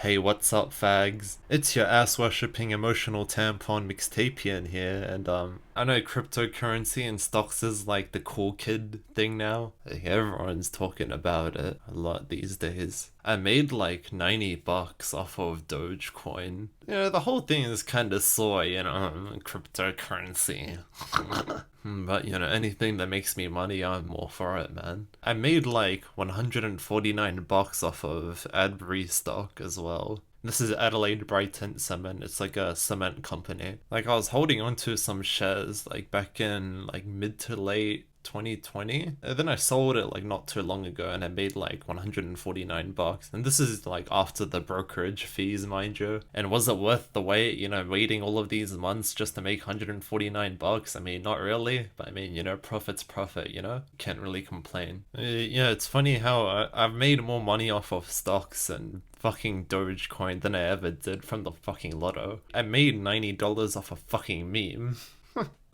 Hey, what's up, fags? It's your ass-worshipping emotional tampon mixtapian here, and I know cryptocurrency and stocks is like the cool kid thing now. Like, everyone's talking about it a lot these days. I made like 90 bucks off of Dogecoin. You know, the whole thing is kind of soy, cryptocurrency. But anything that makes me money, I'm all for it, man. I made like 149 bucks off of Adbury stock as well. This is Adelaide Brighton Cement. It's like a cement company. Like I was holding on to some shares like back in like mid to late 2020, and then I sold it like not too long ago and I made like 149 bucks, and this is like after the brokerage fees, mind you. And was it worth the wait, waiting all of these months just to make 149 bucks? I mean, not really, but I mean, profit's profit, can't really complain. Yeah, it's funny how I've made more money off of stocks and fucking Dogecoin than I ever did from the fucking lotto. I made $90 off a fucking meme.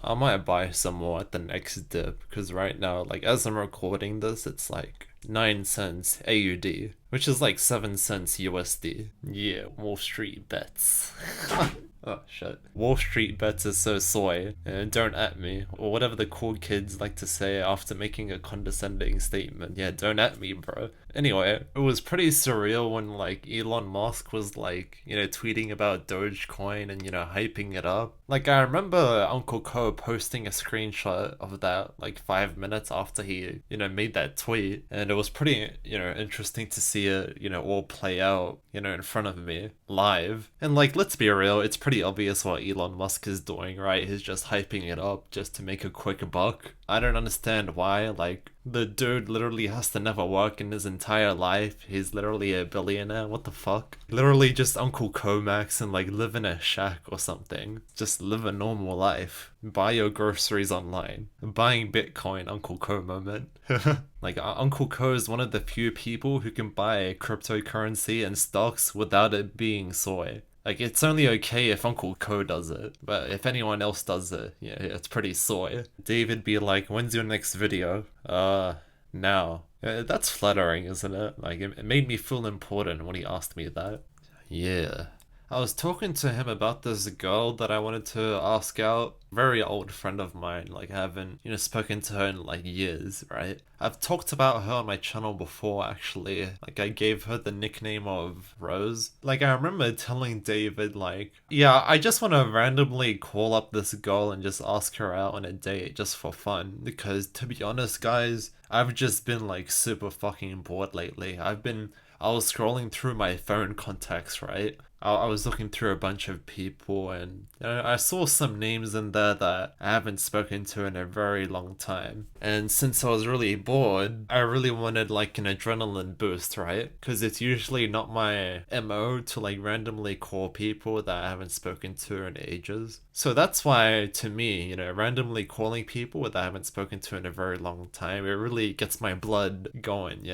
I might buy some more at the next dip, because right now, like as I'm recording this, it's like 9 cents AUD, which is like 7 cents USD. Yeah, Wall Street bets. Oh shit. Wall Street bets is so soy. Don't at me. Or whatever the cool kids like to say after making a condescending statement. Yeah, don't at me, bro. Anyway, it was pretty surreal when like Elon Musk was like, tweeting about Dogecoin and, hyping it up. Like I remember Uncle Ko posting a screenshot of that like 5 minutes after he, made that tweet. And it was pretty, interesting to see it, all play out, in front of me live. And like, let's be real, it's pretty obvious what Elon Musk is doing, right? He's just hyping it up just to make a quick buck. I don't understand why. Like, the dude literally has to never work in his entire life. He's literally a billionaire. What the fuck? Literally just Uncle Comax and like live in a shack or something. Just live a normal life. Buy your groceries online. Buying Bitcoin, Uncle Co moment. Like Uncle Co is one of the few people who can buy cryptocurrency and stocks without it being soy. Like, it's only okay if Uncle Co does it, but if anyone else does it, yeah, it's pretty soy. David be like, when's your next video? Now. That's flattering, isn't it? Like, it made me feel important when he asked me that. Yeah. I was talking to him about this girl that I wanted to ask out. Very old friend of mine. Like, I haven't, spoken to her in like years, right? I've talked about her on my channel before, actually. Like, I gave her the nickname of Rose. Like, I remember telling David, like, yeah, I just want to randomly call up this girl and just ask her out on a date just for fun. Because, to be honest, guys, I've just been like super fucking bored lately. I was scrolling through my phone contacts, right? I was looking through a bunch of people, and I saw some names in there that I haven't spoken to in a very long time. And since I was really bored, I really wanted like an adrenaline boost, right? Because it's usually not my MO to like randomly call people that I haven't spoken to in ages. So that's why, to me, randomly calling people that I haven't spoken to in a very long time, it really gets my blood going,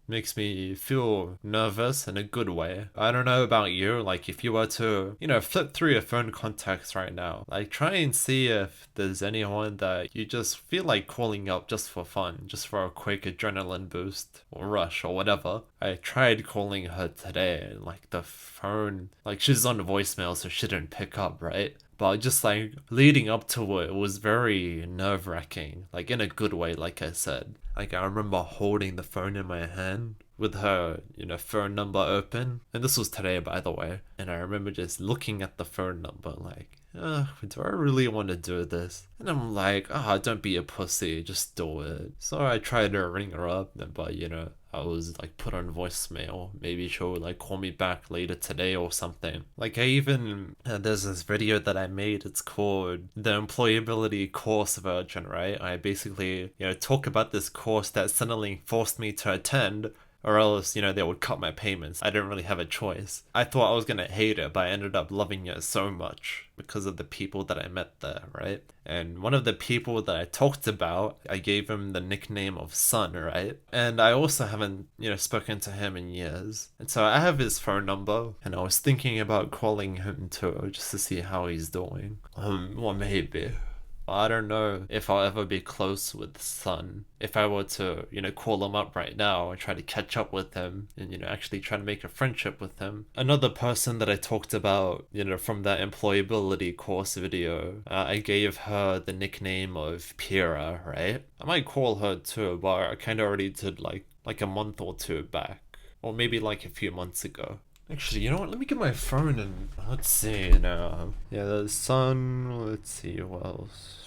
Makes me feel nervous in a good way. I don't know about you, like if you were to, flip through your phone contacts right now, like try and see if there's anyone that you just feel like calling up just for fun, just for a quick adrenaline boost or rush or whatever. I tried calling her today and like the phone, like she's on voicemail so she didn't pick up, right? But just like leading up to it was very nerve-wracking, like in a good way, like I said. Like I remember holding the phone in my hand with her, phone number open. And this was today, by the way. And I remember just looking at the phone number like, do I really want to do this? And I'm like, don't be a pussy, just do it. So I tried to ring her up, but I was like put on voicemail. Maybe she'll like call me back later today or something. Like I even, there's this video that I made, it's called the employability course version, right? I basically, talk about this course that Centrelink forced me to attend, or else, they would cut my payments. I didn't really have a choice. I thought I was gonna hate it, but I ended up loving it so much because of the people that I met there, right? And one of the people that I talked about, I gave him the nickname of Sun, right? And I also haven't, spoken to him in years. And so I have his phone number, and I was thinking about calling him too, just to see how he's doing. Well, maybe. I don't know if I'll ever be close with Sun. If I were to, call him up right now and try to catch up with him and, actually try to make a friendship with him. Another person that I talked about, from that employability course video, I gave her the nickname of Pira, right? I might call her too, but I kind of already did like a month or two back. Or maybe like a few months ago. Actually, you know what? Let me get my phone and let's see now. Yeah, the Sun. Let's see what else.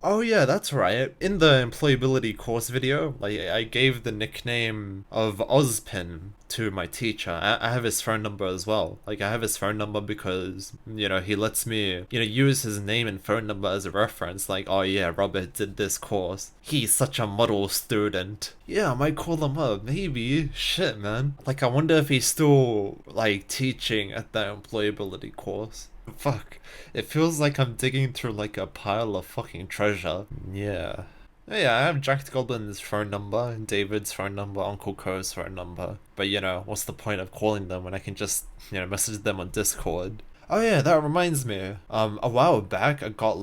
Oh yeah, that's right. In the employability course video, I gave the nickname of Ozpin to my teacher. I have his phone number as well. I have his phone number because, he lets me, use his name and phone number as a reference. Like, oh yeah, Robert did this course. He's such a model student. Yeah, I might call him up. Maybe. Shit, man. I wonder if he's still, teaching at that employability course. Fuck. It feels like I'm digging through a pile of fucking treasure. Yeah. Yeah, I have Jack Goblin's phone number, David's phone number, Uncle Co's phone number. But what's the point of calling them when I can just, message them on Discord? Oh yeah, that reminds me. A while back I got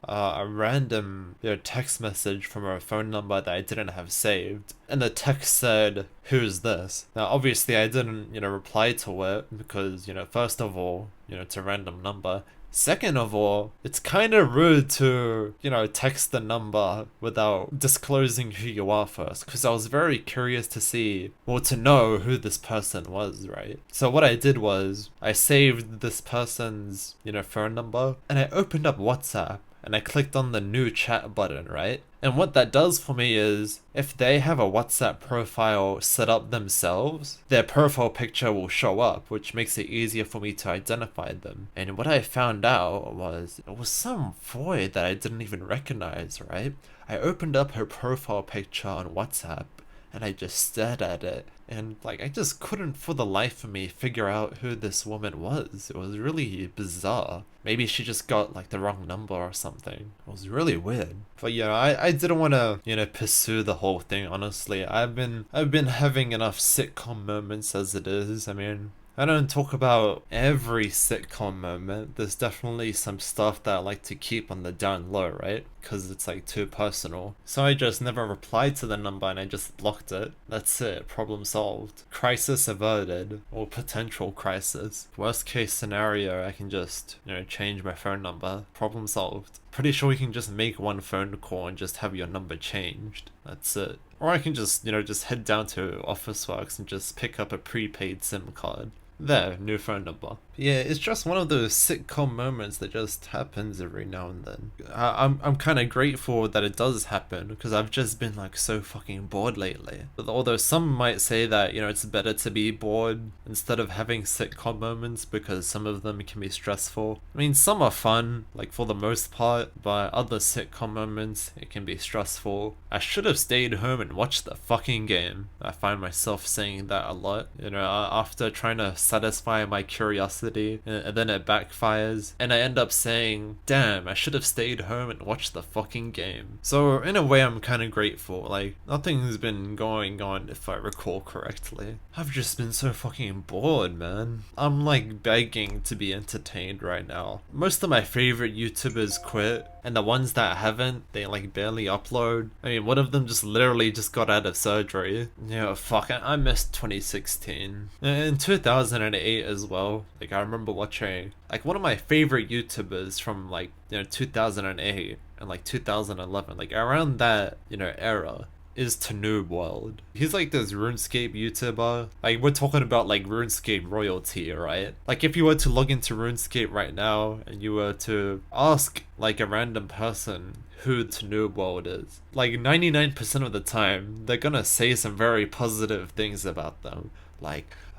a random text message from a phone number that I didn't have saved. And the text said, "Who's this?" Now obviously I didn't, reply to it because, first of all, it's a random number. Second of all, it's kind of rude to, text the number without disclosing who you are first, because I was very curious to know who this person was, right? So what I did was, I saved this person's, phone number, and I opened up WhatsApp, and I clicked on the new chat button, right? And what that does for me is, if they have a WhatsApp profile set up themselves, their profile picture will show up, which makes it easier for me to identify them. And what I found out was, it was some void that I didn't even recognize, right? I opened up her profile picture on WhatsApp, and I just stared at it. And I just couldn't for the life of me figure out who this woman was. It was really bizarre. Maybe she just got the wrong number or something. It was really weird. But I didn't want to, pursue the whole thing, honestly. I've been having enough sitcom moments as it is. I mean, I don't talk about every sitcom moment. There's definitely some stuff that I like to keep on the down low, right? Because it's too personal. So I just never replied to the number and I just blocked it. That's it. Problem solved. Crisis averted. Or potential crisis. Worst case scenario, I can just, change my phone number. Problem solved. Pretty sure you can just make one phone call and just have your number changed. That's it. Or I can just, just head down to Officeworks and just pick up a prepaid SIM card. There, new phone number. Yeah, it's just one of those sitcom moments that just happens every now and then. I'm kind of grateful that it does happen, because I've just been so fucking bored lately. Although some might say that, it's better to be bored instead of having sitcom moments, because some of them can be stressful. I mean, some are fun, for the most part, but other sitcom moments, it can be stressful. I should have stayed home and watched the fucking game. I find myself saying that a lot, after trying to satisfy my curiosity, and then it backfires, and I end up saying, damn, I should have stayed home and watched the fucking game. So in a way, I'm kind of grateful. Nothing's been going on, if I recall correctly. I've just been so fucking bored, man. I'm begging to be entertained right now. Most of my favorite YouTubers quit, and the ones that haven't, they barely upload. I mean, one of them just literally just got out of surgery. Fuck, I missed 2016. In 2008 as well. I remember watching, one of my favorite YouTubers from 2008 and 2011, around that, era, is to Noob World. He's this RuneScape YouTuber. We're talking about RuneScape royalty, right? If you were to log into RuneScape right now and you were to ask a random person who to Noob World is, 99% of the time they're gonna say some very positive things about them.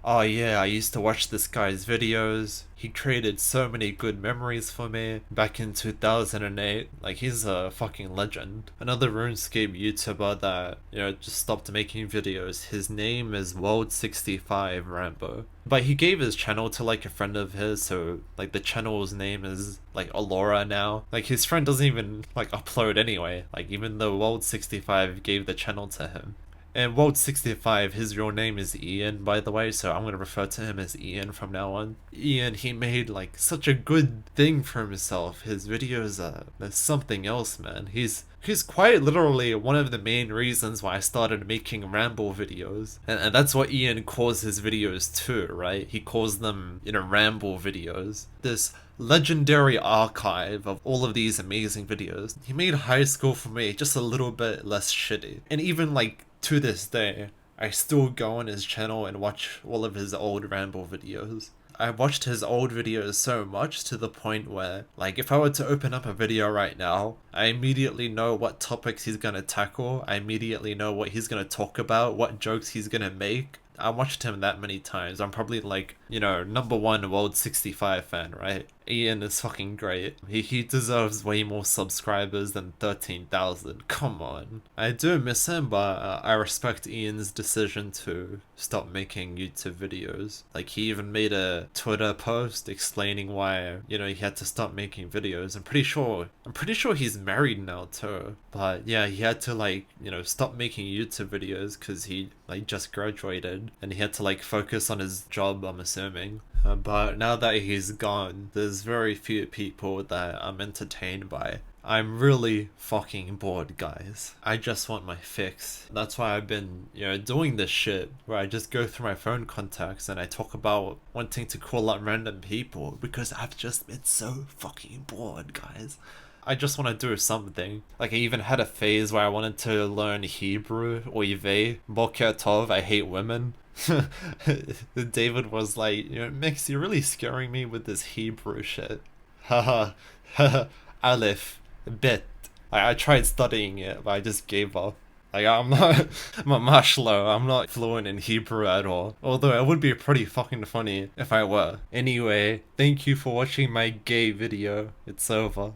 Oh yeah, I used to watch this guy's videos. He created so many good memories for me back in 2008. He's a fucking legend. Another RuneScape YouTuber that, just stopped making videos. His name is World65 Rambo. But he gave his channel to a friend of his, so the channel's name is Alora now. His friend doesn't even upload anyway. Even though World65 gave the channel to him. And World 65, his real name is Ian, by the way, so I'm gonna refer to him as Ian from now on. Ian, he made like such a good thing for himself. His videos are something else, man. He's quite literally one of the main reasons why I started making ramble videos. And that's what Ian calls his videos too, right? He calls them, ramble videos. This legendary archive of all of these amazing videos. He made high school for me just a little bit less shitty. And even like to this day, I still go on his channel and watch all of his old ramble videos. I watched his old videos so much to the point where, like, if I were to open up a video right now, I immediately know what topics he's gonna tackle, I immediately know what he's gonna talk about, what jokes he's gonna make. I watched him that many times. I'm probably like, number one World 65 fan, right? Ian is fucking great. He deserves way more subscribers than 13,000. Come on. I do miss him, but I respect Ian's decision to stop making YouTube videos. Like, he even made a Twitter post explaining why, he had to stop making videos. I'm pretty sure he's married now too. But yeah, he had to stop making YouTube videos because he just graduated and he had to focus on his job, I'm assuming. But now that he's gone, there's very few people that I'm entertained by. I'm really fucking bored, guys. I just want my fix. That's why I've been, doing this shit where I just go through my phone contacts and I talk about wanting to call up random people because I've just been so fucking bored, guys. I just want to do something. Like, I even had a phase where I wanted to learn Hebrew, oive, boker tov, I hate women. David was like, Mix, you're really scaring me with this Hebrew shit. Haha, Aleph, Bet. I tried studying it, but I just gave up. I'm not, I'm not fluent in Hebrew at all. Although it would be pretty fucking funny if I were. Anyway, thank you for watching my gay video. It's over.